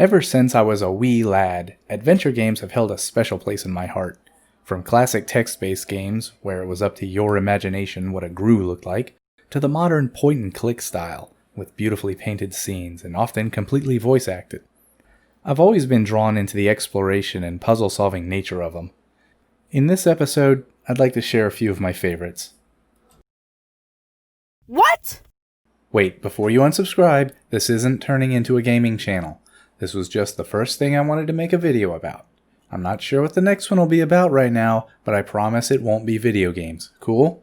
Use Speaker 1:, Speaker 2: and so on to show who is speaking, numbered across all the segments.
Speaker 1: Ever since I was a wee lad, adventure games have held a special place in my heart. From classic text-based games, where it was up to your imagination what a grue looked like, to the modern point-and-click style, with beautifully painted scenes and often completely voice-acted. I've always been drawn into the exploration and puzzle-solving nature of them. In this episode, I'd like to share a few of my favorites.
Speaker 2: What?
Speaker 1: Wait, before you unsubscribe, this isn't turning into a gaming channel. This was just the first thing I wanted to make a video about. I'm not sure what the next one will be about right now, but I promise it won't be video games. Cool?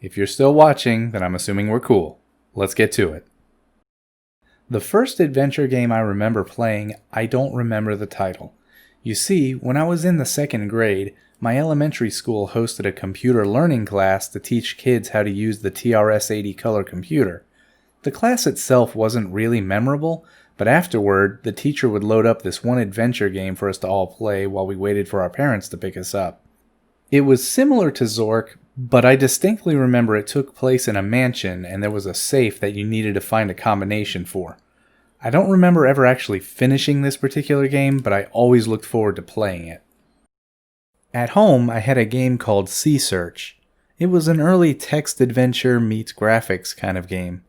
Speaker 1: If you're still watching, then I'm assuming we're cool. Let's get to it. The first adventure game I remember playing, I don't remember the title. You see, when I was in the second grade, my elementary school hosted a computer learning class to teach kids how to use the TRS-80 color computer. The class itself wasn't really memorable, but afterward, the teacher would load up this one adventure game for us to all play while we waited for our parents to pick us up. It was similar to Zork, but I distinctly remember it took place in a mansion and there was a safe that you needed to find a combination for. I don't remember ever actually finishing this particular game, but I always looked forward to playing it. At home, I had a game called Sea Search. It was an early text adventure meets graphics kind of game.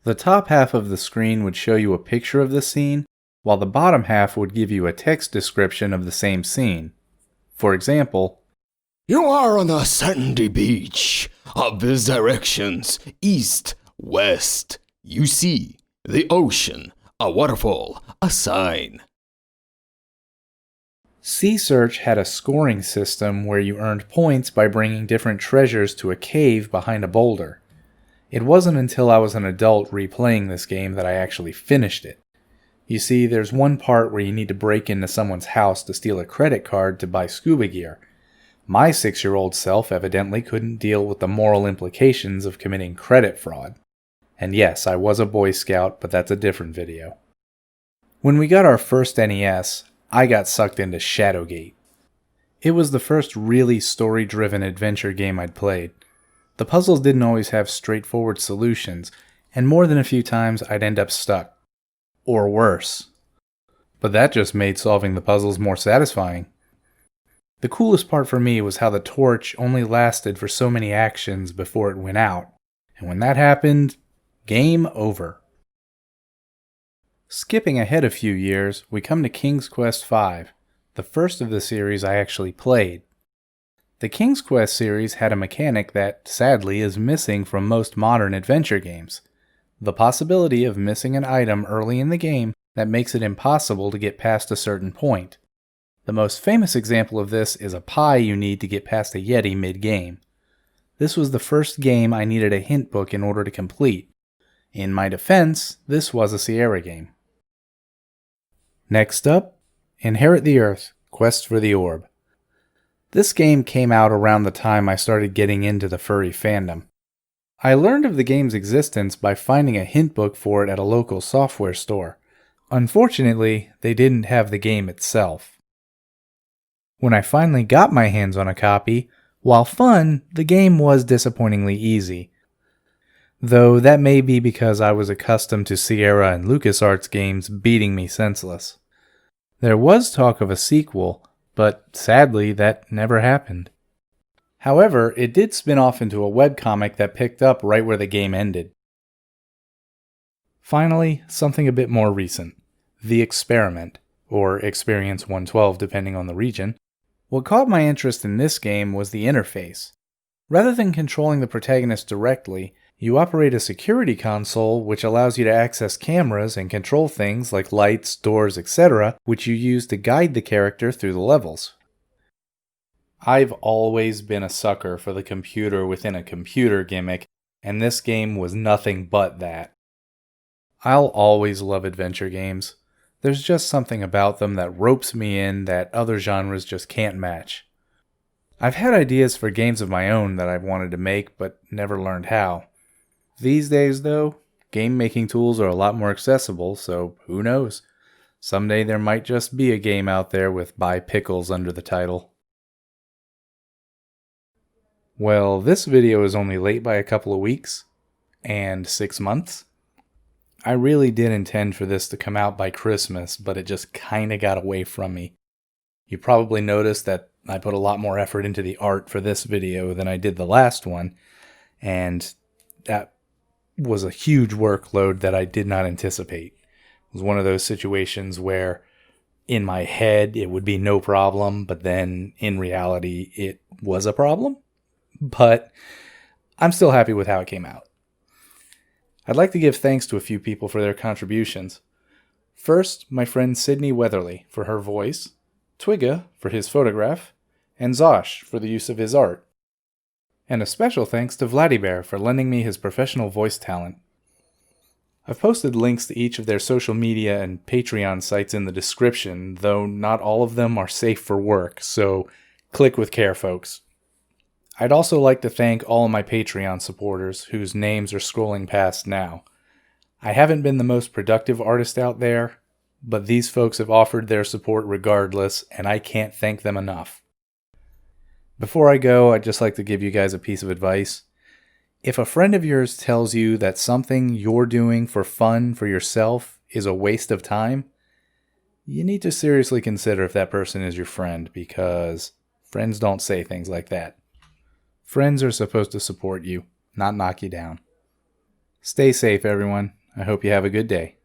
Speaker 1: The top half of the screen would show you a picture of the scene, while the bottom half would give you a text description of the same scene. For example,
Speaker 3: "You are on a sandy beach. Of these directions, east, west. You see the ocean, a waterfall, a sign."
Speaker 1: Sea Search had a scoring system where you earned points by bringing different treasures to a cave behind a boulder. It wasn't until I was an adult replaying this game that I actually finished it. You see, there's one part where you need to break into someone's house to steal a credit card to buy scuba gear. My 6-year-old self evidently couldn't deal with the moral implications of committing credit fraud. And yes, I was a Boy Scout, but that's a different video. When we got our first NES, I got sucked into Shadowgate. It was the first really story-driven adventure game I'd played. The puzzles didn't always have straightforward solutions, and more than a few times I'd end up stuck. Or worse. But that just made solving the puzzles more satisfying. The coolest part for me was how the torch only lasted for so many actions before it went out, and when that happened, game over. Skipping ahead a few years, we come to King's Quest V, the first of the series I actually played. The King's Quest series had a mechanic that, sadly, is missing from most modern adventure games. The possibility of missing an item early in the game that makes it impossible to get past a certain point. The most famous example of this is a pie you need to get past a Yeti mid-game. This was the first game I needed a hint book in order to complete. In my defense, this was a Sierra game. Next up, Inherit the Earth, Quest for the Orb. This game came out around the time I started getting into the furry fandom. I learned of the game's existence by finding a hint book for it at a local software store. Unfortunately, they didn't have the game itself. When I finally got my hands on a copy, while fun, the game was disappointingly easy. Though that may be because I was accustomed to Sierra and LucasArts games beating me senseless. There was talk of a sequel, but sadly that never happened. However, it did spin off into a webcomic that picked up right where the game ended. Finally, something a bit more recent. The Experiment, or Experience 112 depending on the region. What caught my interest in this game was the interface. Rather than controlling the protagonist directly, you operate a security console which allows you to access cameras and control things like lights, doors, etc., which you use to guide the character through the levels. I've always been a sucker for the computer within a computer gimmick, and this game was nothing but that. I'll always love adventure games. There's just something about them that ropes me in that other genres just can't match. I've had ideas for games of my own that I've wanted to make, but never learned how. These days, though, game-making tools are a lot more accessible, so who knows? Someday there might just be a game out there with "Buy Pickles" under the title. Well, this video is only late by a couple of weeks, and 6 months. I really did intend for this to come out by Christmas, but it just kinda got away from me. You probably noticed that I put a lot more effort into the art for this video than I did the last one, and that was a huge workload that I did not anticipate. It was one of those situations where in my head it would be no problem, but then in reality it was a problem. But I'm still happy with how it came out. I'd like to give thanks to a few people for their contributions. First, my friend Sydney Weatherly for her voice, Twigga for his photograph, and Zosh for the use of his art. And a special thanks to Vladibear for lending me his professional voice talent. I've posted links to each of their social media and Patreon sites in the description, though not all of them are safe for work, so click with care, folks. I'd also like to thank all of my Patreon supporters, whose names are scrolling past now. I haven't been the most productive artist out there, but these folks have offered their support regardless, and I can't thank them enough. Before I go, I'd just like to give you guys a piece of advice. If a friend of yours tells you that something you're doing for fun for yourself is a waste of time, you need to seriously consider if that person is your friend, because friends don't say things like that. Friends are supposed to support you, not knock you down. Stay safe, everyone. I hope you have a good day.